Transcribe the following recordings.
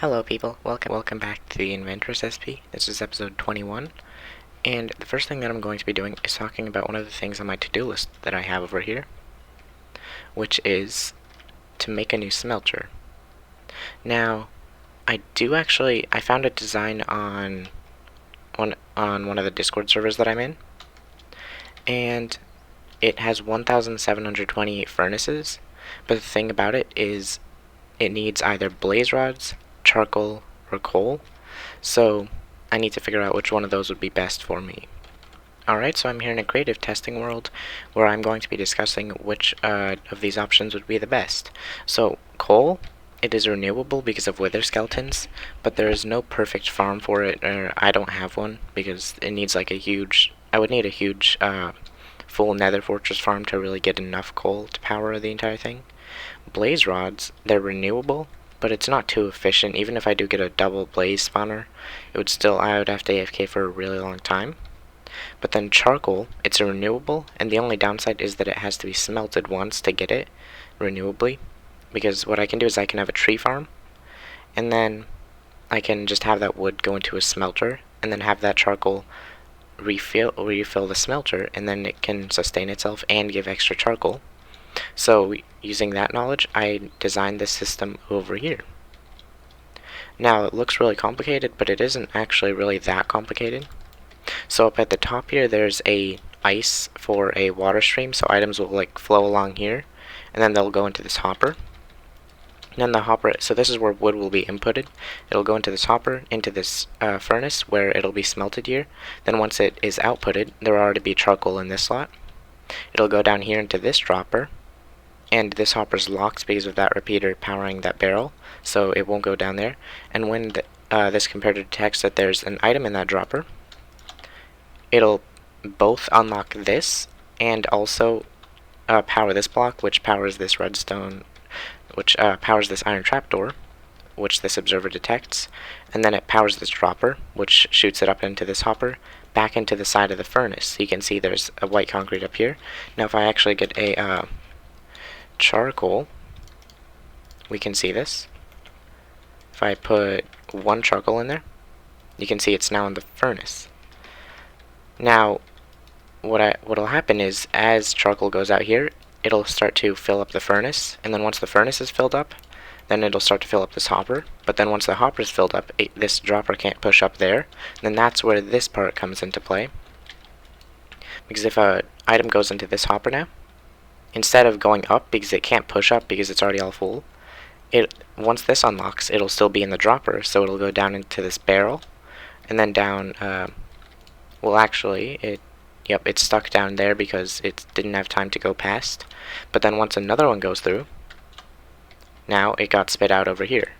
Hello people, welcome back to the Inventor SSP. This is episode 21, and the first thing that I'm going to be doing is talking about one of the things on my to-do list that I have over here, which is to make a new smelter. Now, I found a design on one of the Discord servers that I'm in, and it has 1,728 furnaces, but the thing about it is it needs either blaze rods, charcoal, or coal, so I need to figure out which one of those would be best for me. Alright, so I'm here in a creative testing world where I'm going to be discussing which of these options would be the best. So, coal, it is renewable because of wither skeletons, but there is no perfect farm for it, or I don't have one, because it needs like I would need a huge full nether fortress farm to really get enough coal to power the entire thing. Blaze rods, they're renewable, but it's not too efficient. Even if I do get a double blaze spawner, I would have to AFK for a really long time. But then charcoal, it's a renewable, and the only downside is that it has to be smelted once to get it renewably. Because what I can do is I can have a tree farm, and then I can just have that wood go into a smelter, and then have that charcoal refill the smelter, and then it can sustain itself and give extra charcoal. So, using that knowledge, I designed this system over here. Now, it looks really complicated, but it isn't actually really that complicated. So up at the top here, there's a ice for a water stream, so items will like flow along here, and then they'll go into this hopper. And then the hopper, so this is where wood will be inputted. It'll go into this hopper, into this furnace, where it'll be smelted here. Then once it is outputted, there will already be charcoal in this slot. It'll go down here into this dropper, and this hopper's locked because of that repeater powering that barrel, so it won't go down there. And when this comparator detects that there's an item in that dropper, it'll both unlock this and also power this block, which powers this redstone, which powers this iron trapdoor, which this observer detects, and then it powers this dropper, which shoots it up into this hopper, back into the side of the furnace. So you can see there's a white concrete up here. Now if I actually get a charcoal, we can see this. If I put one charcoal in there, you can see it's now in the furnace. Now, what'll happen is, as charcoal goes out here, it'll start to fill up the furnace, and then once the furnace is filled up, then it'll start to fill up this hopper. But then once the hopper is filled up, this dropper can't push up there, and then that's where this part comes into play. Because if an item goes into this hopper now, instead of going up, because it can't push up because it's already all full, once this unlocks, it'll still be in the dropper, so it'll go down into this barrel, and then down, well actually, it's stuck down there because it didn't have time to go past. But then once another one goes through, now it got spit out over here.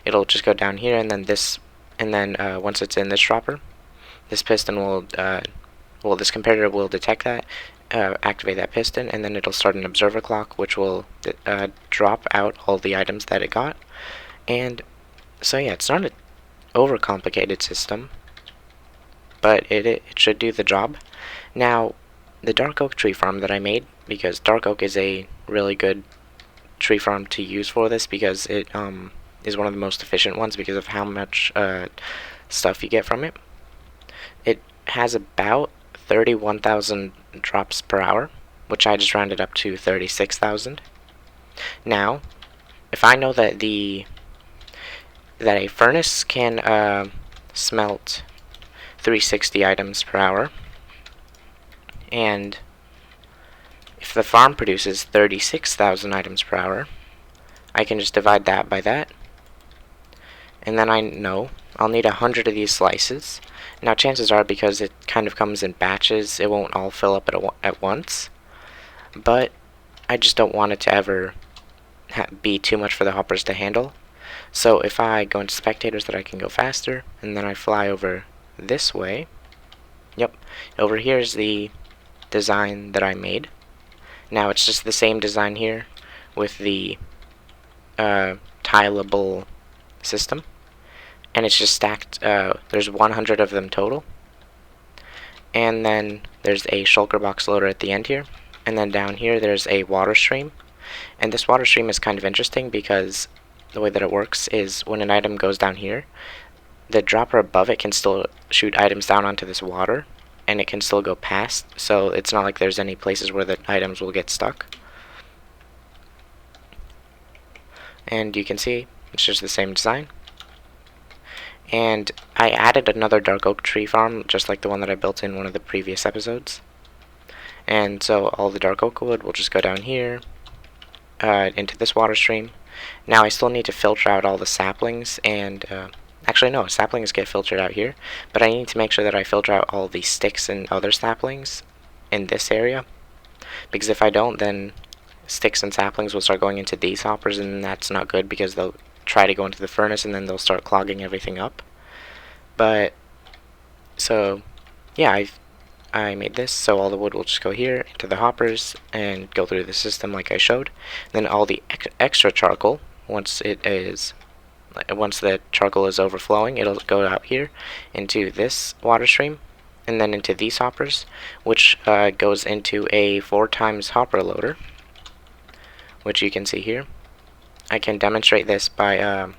It'll just go down here, and then once it's in this dropper, this piston will, this comparator will detect that, activate that piston, and then it'll start an observer clock, which will drop out all the items that it got. And so yeah, it's not an overcomplicated system, but it should do the job. Now, the dark oak tree farm that I made, because dark oak is a really good tree farm to use for this, because it is one of the most efficient ones because of how much stuff you get from it. It has about 31,000 drops per hour, which I just rounded up to 36,000. Now, if I know that a furnace can smelt 360 items per hour, and if the farm produces 36,000 items per hour, I can just divide that by that, and then I know I'll need 100 of these slices. Now chances are, because it kind of comes in batches, it won't all fill up at once, but I just don't want it to ever be too much for the hoppers to handle. So if I go into spectators, that I can go faster, and then I fly over this way. Yep, over here is the design that I made. Now it's just the same design here with the tileable system, and it's just stacked. There's 100 of them total, and then there's a shulker box loader at the end here, and then down here there's a water stream. And this water stream is kind of interesting because the way that it works is when an item goes down here, the dropper above it can still shoot items down onto this water, and it can still go past, so it's not like there's any places where the items will get stuck. And you can see it's just the same design. And I added another dark oak tree farm, just like the one that I built in one of the previous episodes. And so all the dark oak wood will just go down here into this water stream. Now I still need to filter out all the saplings, and actually no, saplings get filtered out here, but I need to make sure that I filter out all the sticks and other saplings in this area, because if I don't, then sticks and saplings will start going into these hoppers, and that's not good because they'll try to go into the furnace and then they'll start clogging everything up. But so yeah, I made this so all the wood will just go here into the hoppers and go through the system like I showed. Then all the extra charcoal, once the charcoal is overflowing, it'll go out here into this water stream and then into these hoppers, which goes into a 4x hopper loader, which you can see here. I can demonstrate this by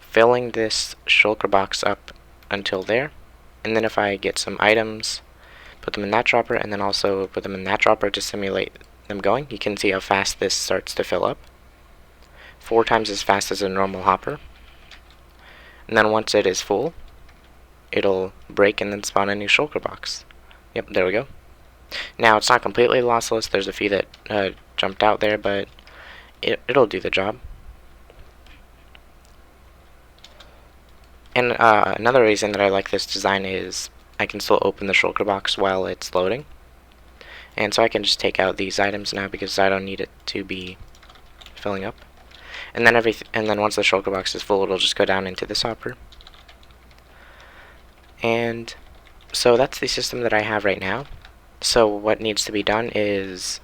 filling this shulker box up until there, and then if I get some items, put them in that dropper, and then also put them in that dropper to simulate them going, you can see how fast this starts to fill up. 4x as fast as a normal hopper. And then once it is full, it'll break and then spawn a new shulker box. Yep, there we go. Now it's not completely lossless, there's a few that jumped out there, but it'll do the job. And another reason that I like this design is I can still open the shulker box while it's loading. And so I can just take out these items now because I don't need it to be filling up. And then once the shulker box is full, it'll just go down into this hopper. And so that's the system that I have right now. So what needs to be done is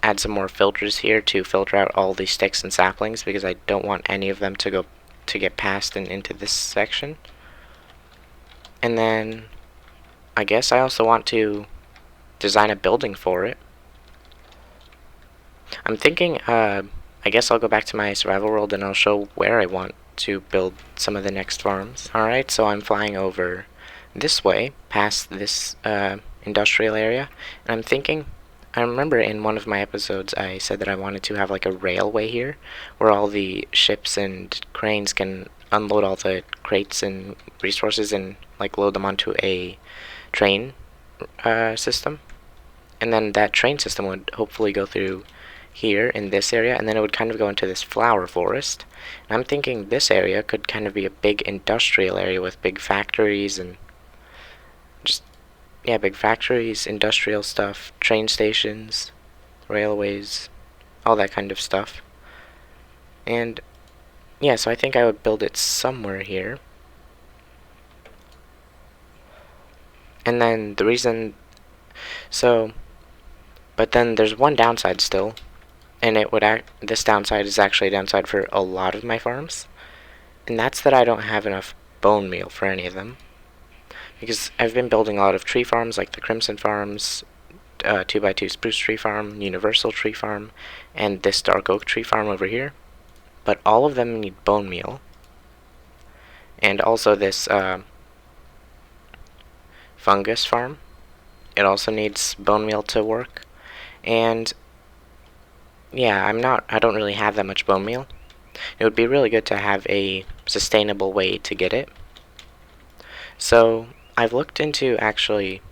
add some more filters here to filter out all the sticks and saplings, because I don't want any of them to get past and into this section. And then I guess I also want to design a building for it. I'm thinking I guess I'll go back to my survival world and I'll show where I want to build some of the next farms. Alright, so I'm flying over this way past this industrial area, and I'm thinking, I remember in one of my episodes I said that I wanted to have like a railway here where all the ships and cranes can unload all the crates and resources and like load them onto a train system. And then that train system would hopefully go through here in this area, and then it would kind of go into this flower forest. And I'm thinking this area could kind of be a big industrial area with big factories and just, yeah, big factories, industrial stuff, train stations, railways, all that kind of stuff. And yeah, so I think I would build it somewhere here. And then the reason, so, but then there's one downside still, and this downside is actually a downside for a lot of my farms, and that's that I don't have enough bone meal for any of them. Because I've been building a lot of tree farms, like the Crimson Farms, 2x2 Spruce Tree Farm, Universal Tree Farm, and this Dark Oak Tree Farm over here. But all of them need bone meal. And also this Fungus Farm. It also needs bone meal to work. And yeah, I don't really have that much bone meal. It would be really good to have a sustainable way to get it. So I've looked into actually,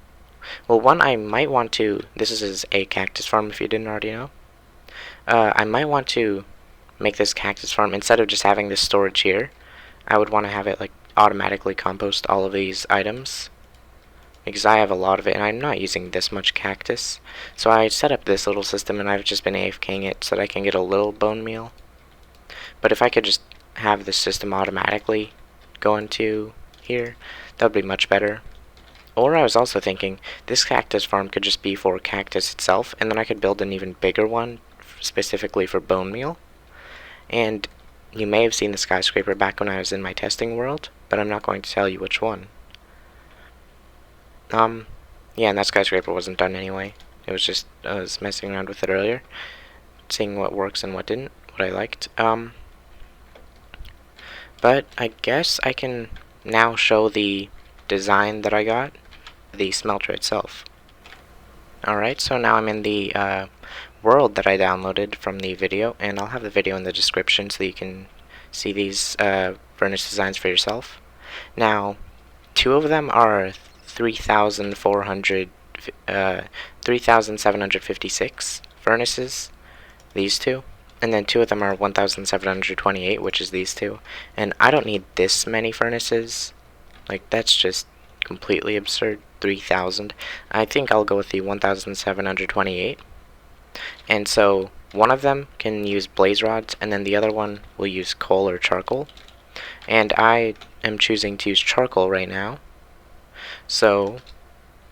well, one I might want to, this is a cactus farm if you didn't already know. I might want to make this cactus farm, instead of just having this storage here, I would want to have it like automatically compost all of these items, because I have a lot of it and I'm not using this much cactus. So I set up this little system and I've just been AFKing it so that I can get a little bone meal. But if I could just have this system automatically go into here, that would be much better. Or I was also thinking this cactus farm could just be for cactus itself, and then I could build an even bigger one specifically for bone meal. And you may have seen the skyscraper back when I was in my testing world, but I'm not going to tell you which one. Yeah, and that skyscraper wasn't done anyway. It was just, I was messing around with it earlier, seeing what works and what didn't, what I liked. But I guess I can now show the design that I got, the smelter itself. Alright, so now I'm in the world that I downloaded from the video, and I'll have the video in the description so you can see these furnace designs for yourself. Now, two of them are 3,756 furnaces, these two, and then two of them are 1,728, which is these two. And I don't need this many furnaces. Like, that's just completely absurd. 3,000. I think I'll go with the 1,728. And so one of them can use blaze rods, and then the other one will use coal or charcoal. And I am choosing to use charcoal right now. So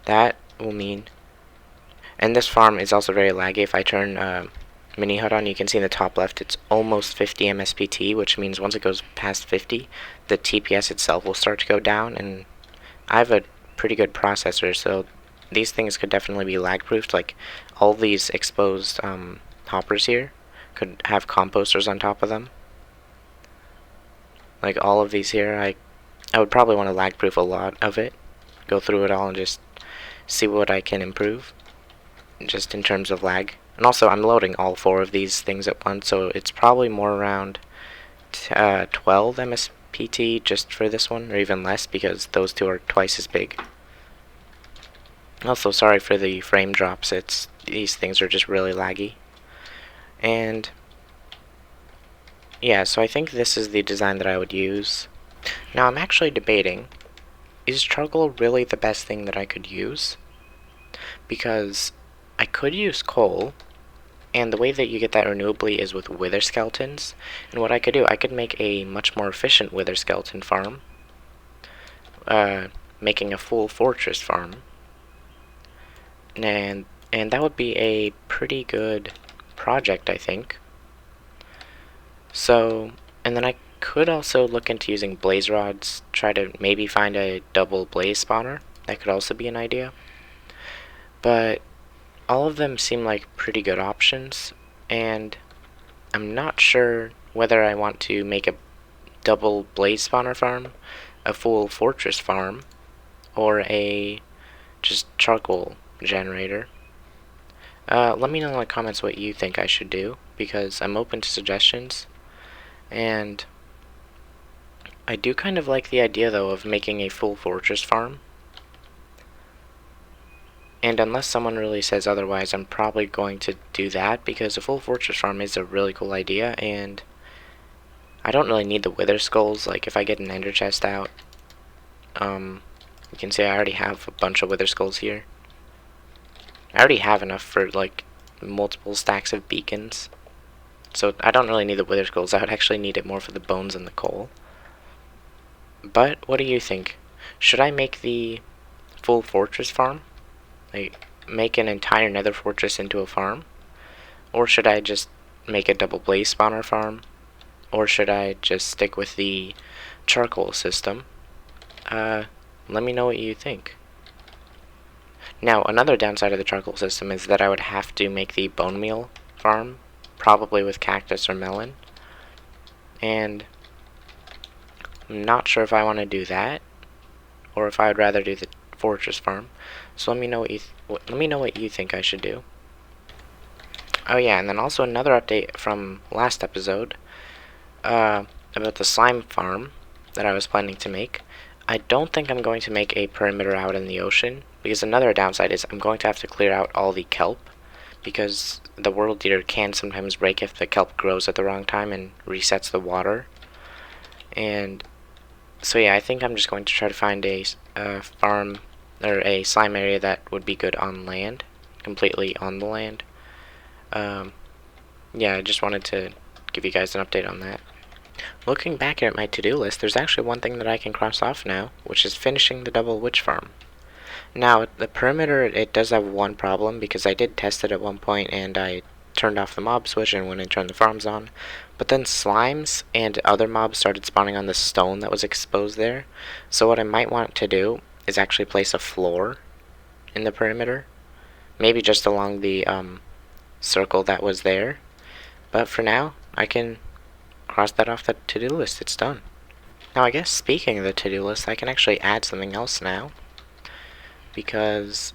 that will mean, and this farm is also very laggy. If I turn mini HUD on, you can see in the top left it's almost 50 MSPT, which means once it goes past 50, the TPS itself will start to go down. And I have a pretty good processor, so these things could definitely be lag proofed. Like all these exposed hoppers here could have composters on top of them. Like all of these here, I would probably want to lag proof a lot of it, go through it all and just see what I can improve just in terms of lag. And also I'm loading all four of these things at once, so it's probably more around 12 MSPT just for this one, or even less because those two are twice as big. Also, sorry for the frame drops, these things are just really laggy. And yeah, so I think this is the design that I would use. Now I'm actually debating, is charcoal really the best thing that I could use? Because I could use coal, and the way that you get that renewably is with wither skeletons. And what I could do, I could make a much more efficient wither skeleton farm, making a full fortress farm. And that would be a pretty good project, I think. So, and then I could also look into using blaze rods, try to maybe find a double blaze spawner. That could also be an idea. But all of them seem like pretty good options, and I'm not sure whether I want to make a double blaze spawner farm, a full fortress farm, or a just charcoal generator. Let me know in the comments what you think I should do, because I'm open to suggestions. And I do kind of like the idea though of making a full fortress farm. And unless someone really says otherwise, I'm probably going to do that, because a full fortress farm is a really cool idea, and I don't really need the wither skulls. Like if I get an ender chest out, you can see I already have a bunch of wither skulls here. I already have enough for like multiple stacks of beacons. So I don't really need the wither skulls. I would actually need it more for the bones and the coal. But what do you think? Should I make the full fortress farm? Like make an entire nether fortress into a farm? Or should I just make a double blaze spawner farm? Or should I just stick with the charcoal system? Let me know what you think. Now, another downside of the charcoal system is that I would have to make the bone meal farm, probably with cactus or melon. And I'm not sure if I want to do that, or if I would rather do the fortress farm. So let me know what you think I should do. Oh yeah, and then also another update from last episode about the slime farm that I was planning to make. I don't think I'm going to make a perimeter out in the ocean, because another downside is I'm going to have to clear out all the kelp, because the world eater can sometimes break if the kelp grows at the wrong time and resets the water. And so yeah, I think I'm just going to try to find a farm or a slime area that would be good on land, completely on the land. Yeah, I just wanted to give you guys an update on that. Looking back at my to-do list, there's actually one thing that I can cross off now, which is finishing the double witch farm. Now, the perimeter, it does have one problem, because I did test it at one point and I turned off the mob switch and when I turned the farms on. But then slimes and other mobs started spawning on the stone that was exposed there. So what I might want to do is actually place a floor in the perimeter. Maybe just along the circle that was there. But for now, I can cross that off the to-do list. It's done. Now I guess speaking of the to-do list, I can actually add something else now, because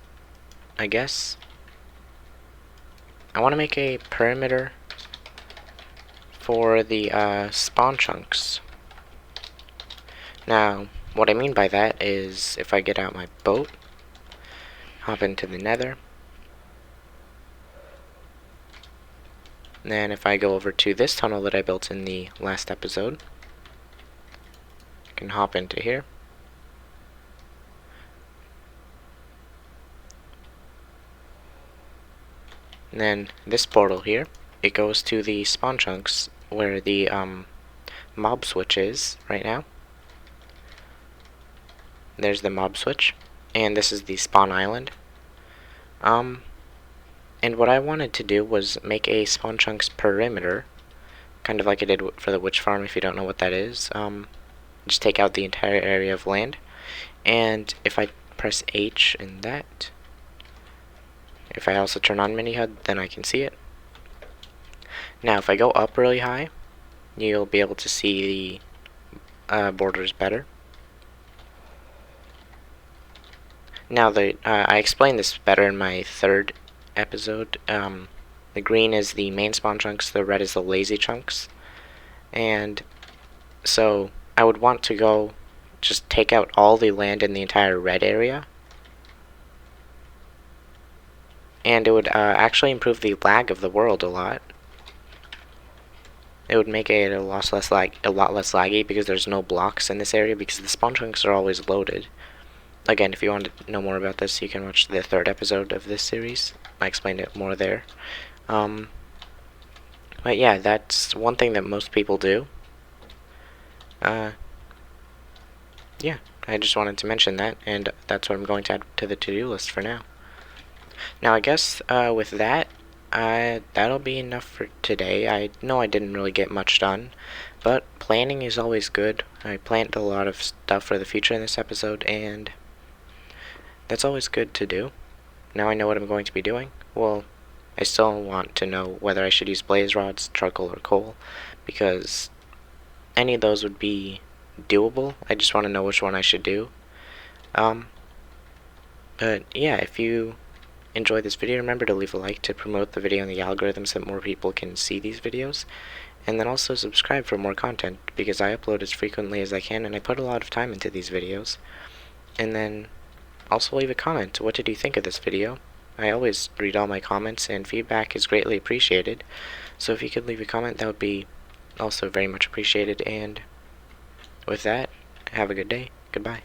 I guess I want to make a perimeter for the spawn chunks. Now, what I mean by that is if I get out my boat, hop into the nether, and then if I go over to this tunnel that I built in the last episode, I can hop into here. And then this portal here, it goes to the spawn chunks where the mob switch is right now. There's the mob switch, and this is the spawn island. And what I wanted to do was make a spawn chunks perimeter, kind of like I did for the witch farm. If you don't know what that is, just take out the entire area of land, and if I press H in that, if I also turn on mini HUD, then I can see it. Now if I go up really high, you'll be able to see the borders better. Now I explained this better in my third episode. The green is the main spawn chunks, the red is the lazy chunks, and so I would want to go just take out all the land in the entire red area, and it would actually improve the lag of the world a lot. It would make it a lot less laggy because there's no blocks in this area because the spawn chunks are always loaded. Again, if you want to know more about this, you can watch the third episode of this series. I explained it more there. But yeah, that's one thing that most people do. Yeah, I just wanted to mention that, and that's what I'm going to add to the to-do list for now. Now, I guess with that, that'll be enough for today. I know I didn't really get much done, but planning is always good. I planned a lot of stuff for the future in this episode, and that's always good to do. Now I know what I'm going to be doing. Well, I still want to know whether I should use blaze rods, charcoal, or coal, because any of those would be doable. I just want to know which one I should do. But yeah, if you enjoyed this video, remember to leave a like to promote the video in the algorithm so that more people can see these videos. And then also subscribe for more content, because I upload as frequently as I can and I put a lot of time into these videos. And then also leave a comment. What did you think of this video? I always read all my comments, and feedback is greatly appreciated. So if you could leave a comment, that would be also very much appreciated. And with that, have a good day. Goodbye.